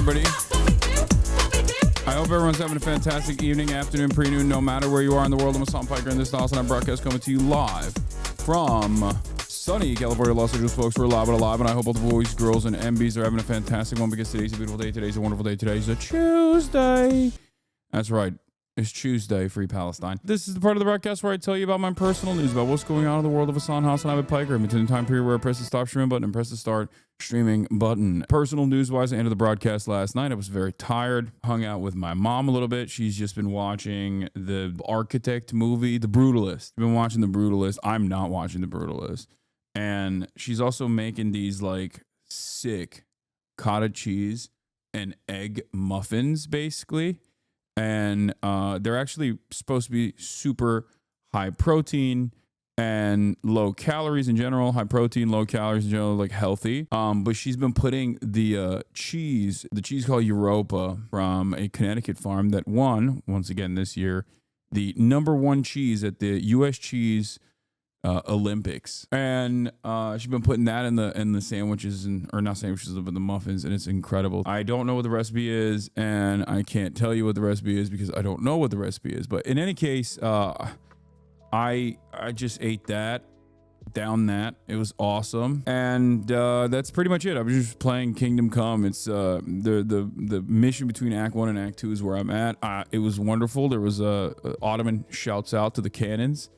everybody? I hope everyone's having a fantastic evening, afternoon, pre-noon, no matter where you are in the world. I'm Hassan Piker, and this is the HASAN broadcast coming to you live from sunny California, Los Angeles, folks. We're live and alive, and I hope all the boys, girls, and MBs are having a fantastic one because today's a beautiful day. Today's a wonderful day. Today's a Tuesday. That's right. It's Tuesday, Free Palestine. This is the part of the broadcast where I tell you about my personal news, about what's going on in the world of Hassan Piker. I'm in the time period where I press the stop streaming button and press the start streaming button. Personal news-wise, I ended the broadcast last night. I was very tired. Hung out with my mom a little bit. She's just been watching the Architect movie, The Brutalist. I've been watching The Brutalist. I'm not watching The Brutalist. And she's also making these like sick cottage cheese and egg muffins, basically. And they're actually supposed to be super high protein and low calories in general. High protein, low calories in general, like healthy. But she's been putting the cheese called Europa from a Connecticut farm that won, once again this year, the #1 cheese at the U.S. Cheese Olympics. And she's been putting that in the sandwiches, or not sandwiches, but the muffins, and it's incredible. I don't know what the recipe is, and I can't tell you what the recipe is because I don't know what the recipe is. But in any case, I just ate that, down that. It was awesome, and that's pretty much it. I was just playing Kingdom Come. It's the mission between Act 1 and Act 2 is where I'm at. It was wonderful. There was Ottoman shouts out to the cannons.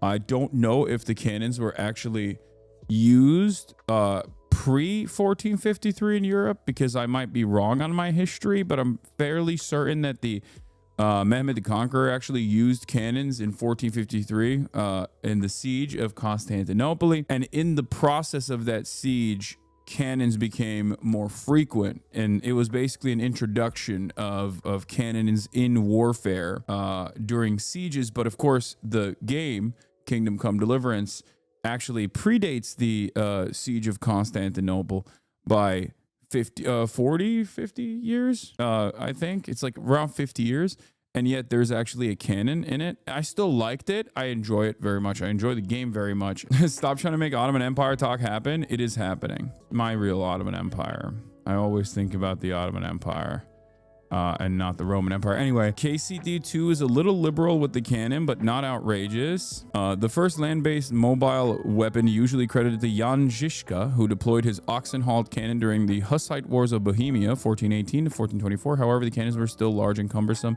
I don't know if the cannons were actually used pre-1453 in Europe, because I might be wrong on my history, but I'm fairly certain that the Mehmed the Conqueror actually used cannons in 1453 in the siege of Constantinople. And in the process of that siege, cannons became more frequent, and it was basically an introduction of cannons in warfare during sieges. But of course, the game Kingdom Come Deliverance actually predates the siege of Constantinople by 50 years. I think it's like around 50 years, and yet there's actually a cannon in it. I still liked it. I enjoy it very much. I enjoy the game very much. Stop trying to make Ottoman Empire talk happen. It is happening. My real Ottoman Empire. I always think about the Ottoman Empire and not the Roman Empire. Anyway, KCD2 is a little liberal with the cannon, but not outrageous. The first land-based mobile weapon usually credited to Jan Žižka, who deployed his oxen-hauled cannon during the Hussite Wars of Bohemia, 1418 to 1424. However, the cannons were still large and cumbersome.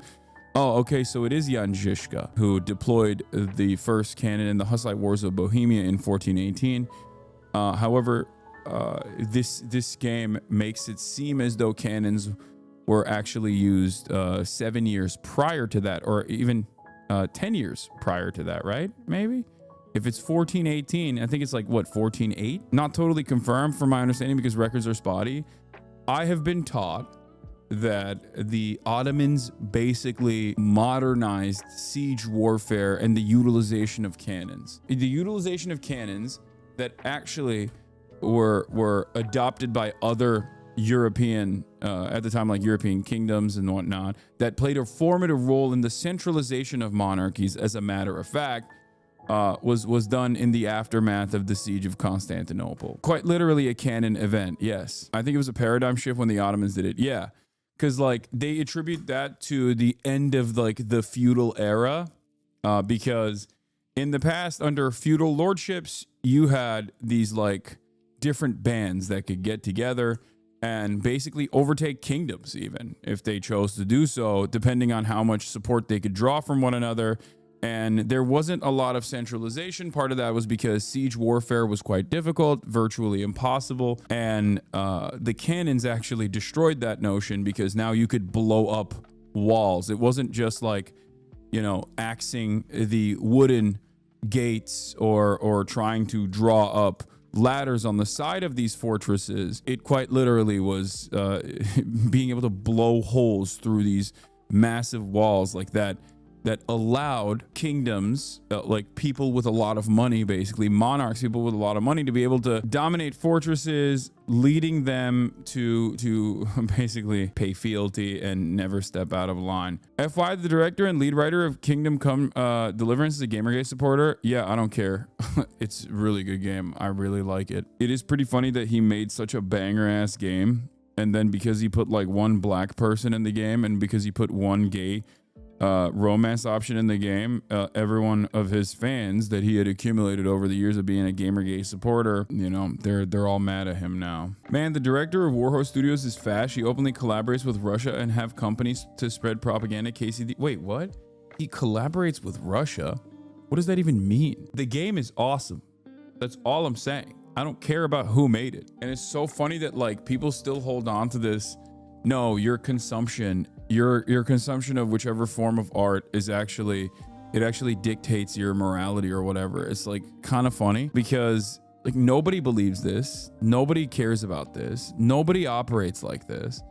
Oh, okay, so it is Jan Žižka who deployed the first cannon in the Hussite Wars of Bohemia in 1418. However, this game makes it seem as though cannons were actually used 7 years prior to that, or even 10 years prior to that, right? Maybe? If it's 1418, I think it's like, what, 1408? Not totally confirmed from my understanding because records are spotty. I have been taught that the Ottomans basically modernized siege warfare and the utilization of cannons. The utilization of cannons that actually were adopted by other European, at the time, like European kingdoms and whatnot, that played a formative role in the centralization of monarchies, as a matter of fact, was done in the aftermath of the siege of Constantinople. Quite literally a canon event, yes. I think it was a paradigm shift when the Ottomans did it, yeah. Because like they attribute that to the end of like the feudal era, because in the past, under feudal lordships, you had these like different bands that could get together and basically overtake kingdoms, even if they chose to do so, depending on how much support they could draw from one another. And there wasn't a lot of centralization. Part of that was because siege warfare was quite difficult, virtually impossible. And the cannons actually destroyed that notion, because now you could blow up walls. It wasn't just like, you know, axing the wooden gates or trying to draw up ladders on the side of these fortresses. It quite literally was being able to blow holes through these massive walls like that allowed kingdoms, like people with a lot of money, basically monarchs, people with a lot of money, to be able to dominate fortresses, leading them to basically pay fealty and never step out of line. FY, the director and lead writer of Kingdom Come Deliverance, is a Gamergate supporter. Yeah, I don't care. It's a really good game. I really like it. It is pretty funny that he made such a banger ass game And then because he put like one black person in the game, and because he put one gay romance option in the game, every one of his fans that he had accumulated over the years of being a Gamergate supporter, you know, they're all mad at him now. Man, the director of Warhorse Studios is Fash. He openly collaborates with Russia and have companies to spread propaganda. KCD. Wait, what? He collaborates with Russia? What does that even mean? The game is awesome. That's all I'm saying. I don't care about who made it. And it's so funny that like people still hold on to this. No, your consumption of whichever form of art is actually dictates your morality or whatever. It's like kind of funny because like nobody believes this. Nobody cares about this. Nobody operates like this.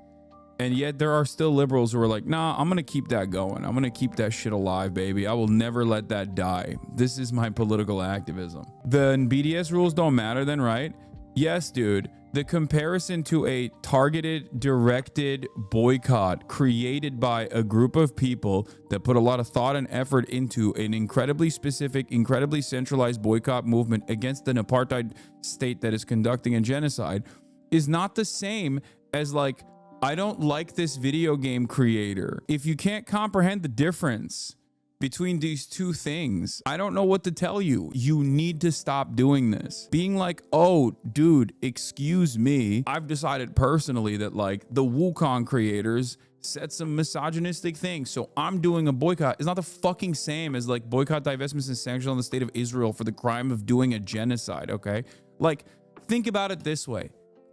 And yet there are still liberals who are like, nah, I'm going to keep that going. I'm going to keep that shit alive, baby. I will never let that die. This is my political activism. Then BDS rules don't matter then, right? Yes, dude. The comparison to a targeted, directed boycott created by a group of people that put a lot of thought and effort into an incredibly specific, incredibly centralized boycott movement against an apartheid state that is conducting a genocide is not the same as like, I don't like this video game creator. If you can't comprehend the difference between these two things, I don't know what to tell you. You need to stop doing this. Being like, oh, dude, excuse me. I've decided personally that like the Wukong creators said some misogynistic things, so I'm doing a boycott. It's not the fucking same as like boycott, divestments, and sanctions on the state of Israel for the crime of doing a genocide, okay? Like, think about it this way.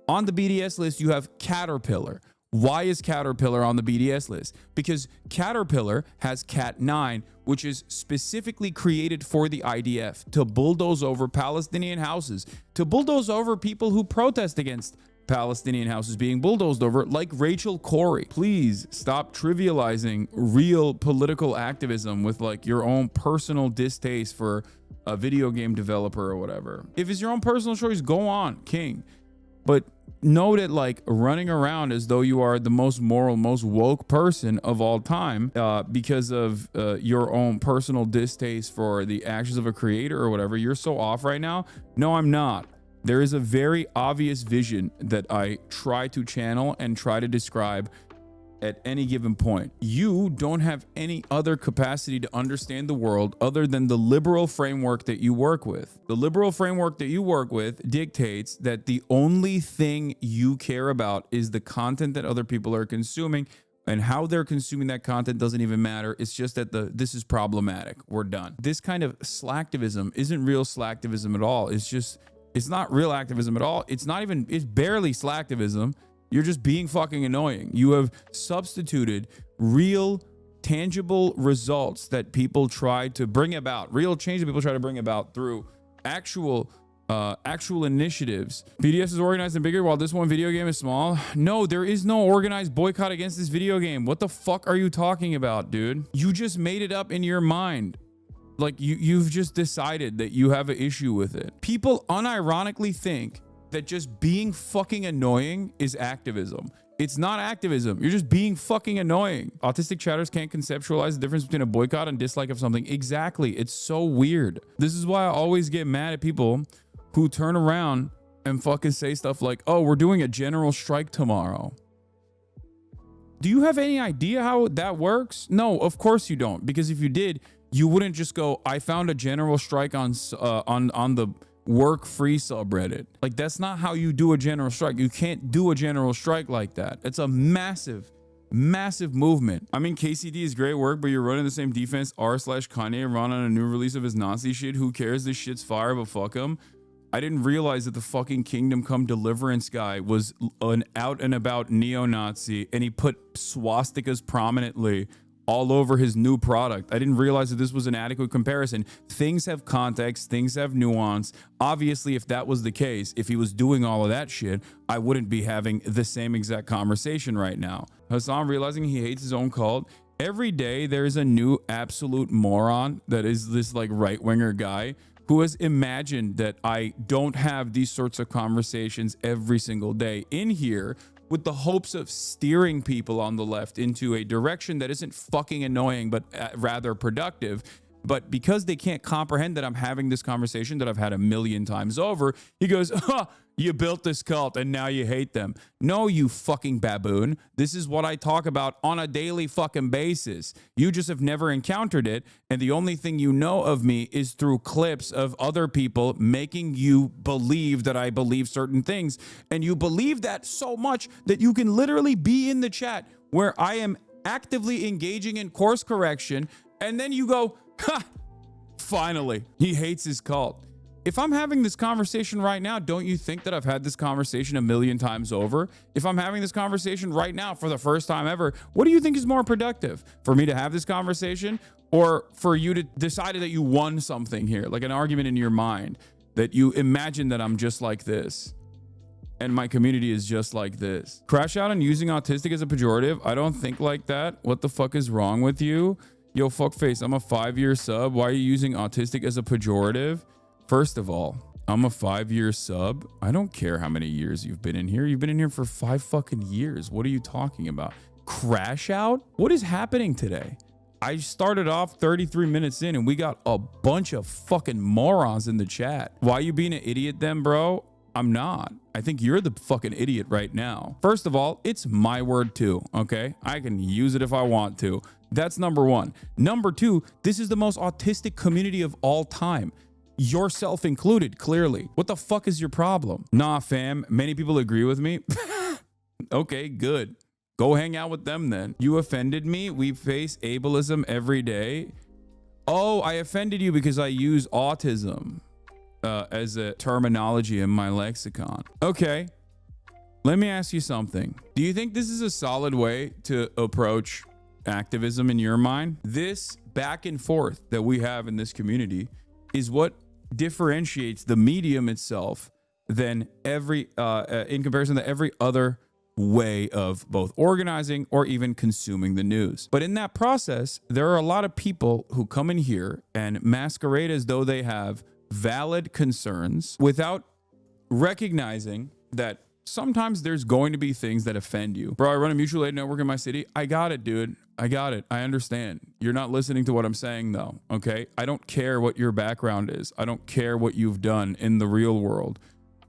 On the BDS list, you have Caterpillar. Why is Caterpillar on the BDS list? Because Caterpillar has Cat 9, which is specifically created for the IDF to bulldoze over Palestinian houses, to bulldoze over people who protest against Palestinian houses being bulldozed over, like Rachel Corrie. Please stop trivializing real political activism with like your own personal distaste for a video game developer or whatever. If it's your own personal choice, go on, king. But know that like running around as though you are the most moral, most woke person of all time because of your own personal distaste for the actions of a creator or whatever, you're so off right now. No, I'm not. There is a very obvious vision that I try to channel and try to describe at any given point. You don't have any other capacity to understand the world other than the liberal framework that you work with. The liberal framework that you work with dictates that the only thing you care about is the content that other people are consuming, and how they're consuming that content doesn't even matter. It's just that this is problematic. We're done. This kind of slacktivism isn't real slacktivism at all. It's not real activism at all. It's barely slacktivism. You're just being fucking annoying. You have substituted real, tangible results that people try to bring about, real change that people try to bring about through actual initiatives. BDS is organized and bigger while this one video game is small. No, there is no organized boycott against this video game. What the fuck are you talking about, dude? You just made it up in your mind. Like you've just decided that you have an issue with it. People unironically think that just being fucking annoying is activism. It's not activism. You're just being fucking annoying. Autistic chatters can't conceptualize the difference between a boycott and dislike of something. Exactly. It's so weird. This is why I always get mad at people who turn around and fucking say stuff like, oh, we're doing a general strike tomorrow. Do you have any idea how that works? No, of course you don't. Because if you did, you wouldn't just go, I found a general strike on the work free subreddit. Like, that's not how you do a general strike. You can't do a general strike like that. It's a massive movement. I mean, KCD is great work, but you're running the same defense r/Kanye run on a new release of his Nazi shit. Who cares? This shit's fire, but fuck him. I didn't realize that the fucking Kingdom Come Deliverance guy was an out and about neo-Nazi, and he put swastikas prominently all over his new product. I didn't realize that this was an adequate comparison. Things have context, things have nuance. Obviously, if that was the case, if he was doing all of that shit, I wouldn't be having the same exact conversation right now. Hasan realizing he hates his own cult. Every day there's a new absolute moron that is this like right-winger guy who has imagined that I don't have these sorts of conversations every single day in here with the hopes of steering people on the left into a direction that isn't fucking annoying, but rather productive. But because they can't comprehend that I'm having this conversation that I've had a million times over, he goes, You built this cult and now you hate them. No, you fucking baboon. This is what I talk about on a daily fucking basis. You just have never encountered it. And the only thing you know of me is through clips of other people making you believe that I believe certain things. And you believe that so much that you can literally be in the chat where I am actively engaging in course correction. And then you go, ha, finally, he hates his cult. If I'm having this conversation right now, don't you think that I've had this conversation a million times over? If I'm having this conversation right now for the first time ever, what do you think is more productive? For me to have this conversation or for you to decide that you won something here, like an argument in your mind, that you imagine that I'm just like this and my community is just like this? Crash out on using autistic as a pejorative. I don't think like that. What the fuck is wrong with you? Yo, fuckface, I'm a 5-year sub. Why are you using autistic as a pejorative? First of all, I'm a 5-year sub. I don't care how many years you've been in here. You've been in here for 5 fucking years. What are you talking about? Crash out? What is happening today? I started off 33 minutes in and we got a bunch of fucking morons in the chat. Why you being an idiot then, bro? I'm not. I think you're the fucking idiot right now. First of all, it's my word too, okay? I can use it if I want to. That's number one. Number two, this is the most autistic community of all time. Yourself included, clearly. What the fuck is your problem? Nah, fam. Many people agree with me. Okay, good. Go hang out with them then. You offended me. We face ableism every day. Oh, I offended you because I use autism as a terminology in my lexicon. Okay. Let me ask you something. Do you think this is a solid way to approach activism in your mind? This back and forth that we have in this community is what differentiates the medium itself than in comparison to every other way of both organizing or even consuming the news. But in that process, there are a lot of people who come in here and masquerade as though they have valid concerns without recognizing that sometimes there's going to be things that offend you. Bro, I run a mutual aid network in my city. I got it, dude. I got it. I understand. You're not listening to what I'm saying though, okay? I don't care what your background is. I don't care what you've done in the real world.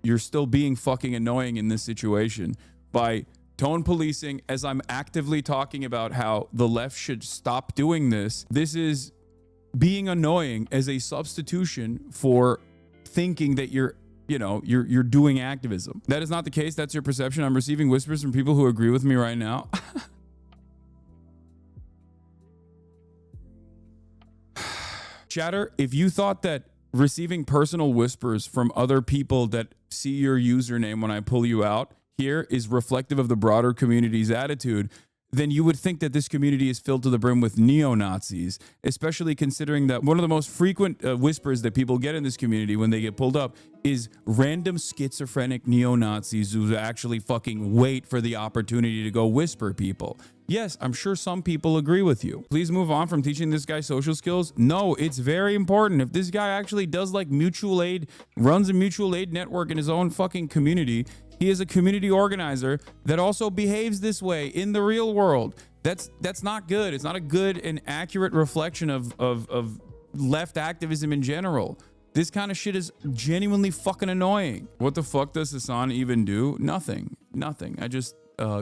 You're still being fucking annoying in this situation by tone policing as I'm actively talking about how the left should stop doing this. This is being annoying as a substitution for thinking that you're doing activism. That is not the case. That's your perception. I'm receiving whispers from people who agree with me right now. Chatter, if you thought that receiving personal whispers from other people that see your username when I pull you out here is reflective of the broader community's attitude, then you would think that this community is filled to the brim with neo-Nazis, especially considering that one of the most frequent whispers that people get in this community when they get pulled up is random schizophrenic neo-Nazis who actually fucking wait for the opportunity to go whisper people. Yes, I'm sure some people agree with you. Please move on from teaching this guy social skills. No, it's very important. If this guy actually does like mutual aid, runs a mutual aid network in his own fucking community, he is a community organizer that also behaves this way in the real world. That's not good. It's not a good and accurate reflection of left activism in general. This kind of shit is genuinely fucking annoying. What the fuck does Hasan even do? Nothing. I just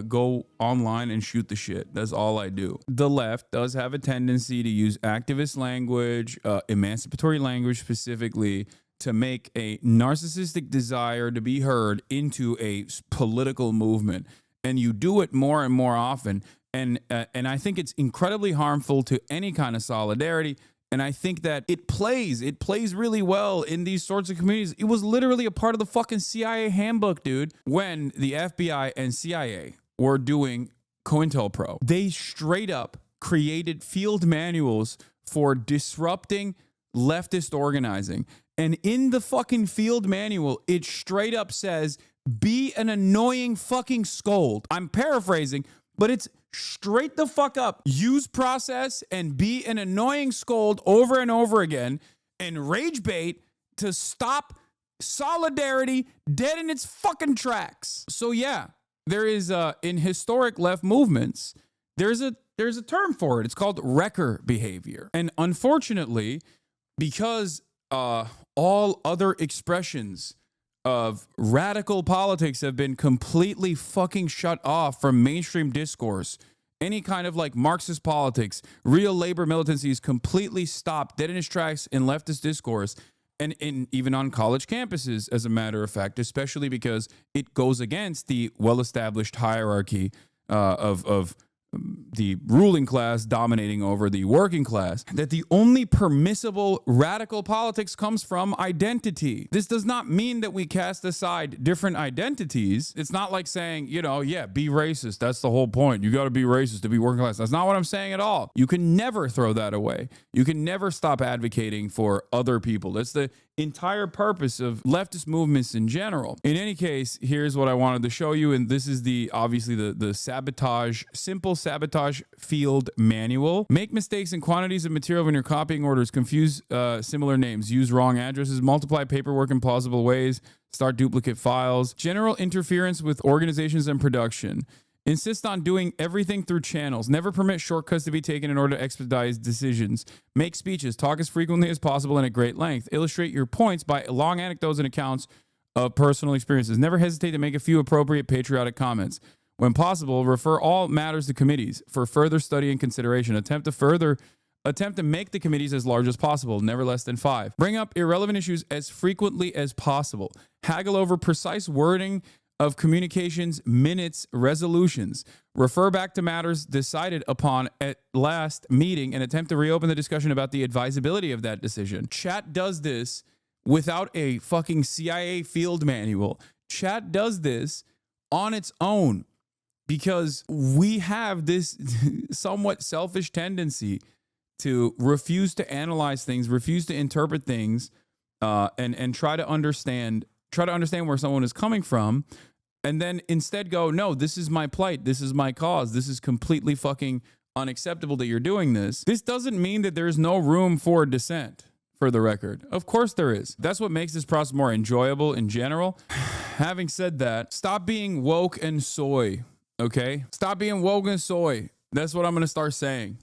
go online and shoot the shit. That's all I do. The left does have a tendency to use activist language, emancipatory language specifically, to make a narcissistic desire to be heard into a political movement. And you do it more and more often. And I think it's incredibly harmful to any kind of solidarity. And I think that it plays really well in these sorts of communities. It was literally a part of the fucking CIA handbook, dude. When the FBI and CIA were doing COINTELPRO, they straight up created field manuals for disrupting leftist organizing. And in the fucking field manual, it straight up says, be an annoying fucking scold. I'm paraphrasing, but it's straight the fuck up. Use process and be an annoying scold over and over again and rage bait to stop solidarity dead in its fucking tracks. So yeah, there is in historic left movements, there's a term for it. It's called wrecker behavior. And unfortunately, because all other expressions of radical politics have been completely fucking shut off from mainstream discourse. Any kind of like Marxist politics, real labor militancy is completely stopped dead in its tracks in leftist discourse, and even on college campuses, as a matter of fact, especially because it goes against the well-established hierarchy of the ruling class dominating over the working class, that the only permissible radical politics comes from identity. This does not mean that we cast aside different identities. It's not like saying, you know, yeah, be racist. That's the whole point. You got to be racist to be working class. That's not what I'm saying at all. You can never throw that away. You can never stop advocating for other people. That's the entire purpose of leftist movements in general. In any case, here's what I wanted to show you, and this is obviously the simple sabotage field manual. Make mistakes in quantities of material when you're copying orders. Confuse similar names. Use wrong addresses. Multiply paperwork in plausible ways. Start duplicate files. General interference with organizations and production. Insist on doing everything through channels. Never permit shortcuts to be taken in order to expedite decisions. Make speeches. Talk as frequently as possible and at great length. Illustrate your points by long anecdotes and accounts of personal experiences. Never hesitate to make a few appropriate patriotic comments. When possible, refer all matters to committees for further study and consideration. Attempt to make the committees as large as possible, never less than 5. Bring up irrelevant issues as frequently as possible. Haggle over precise wording of communications, minutes, resolutions. Refer back to matters decided upon at last meeting and attempt to reopen the discussion about the advisability of that decision. Chat does this without a fucking CIA field manual. Chat does this on its own because we have this somewhat selfish tendency to refuse to analyze things, refuse to interpret things, and try to understand where someone is coming from, and then instead go, no, this is my plight, this is my cause, this is completely fucking unacceptable that you're doing this. This doesn't mean that there's no room for dissent, for the record. Of course there is. That's what makes this process more enjoyable in general. Having said that, stop being woke and soy, okay? Stop being woke and soy. That's what I'm gonna start saying.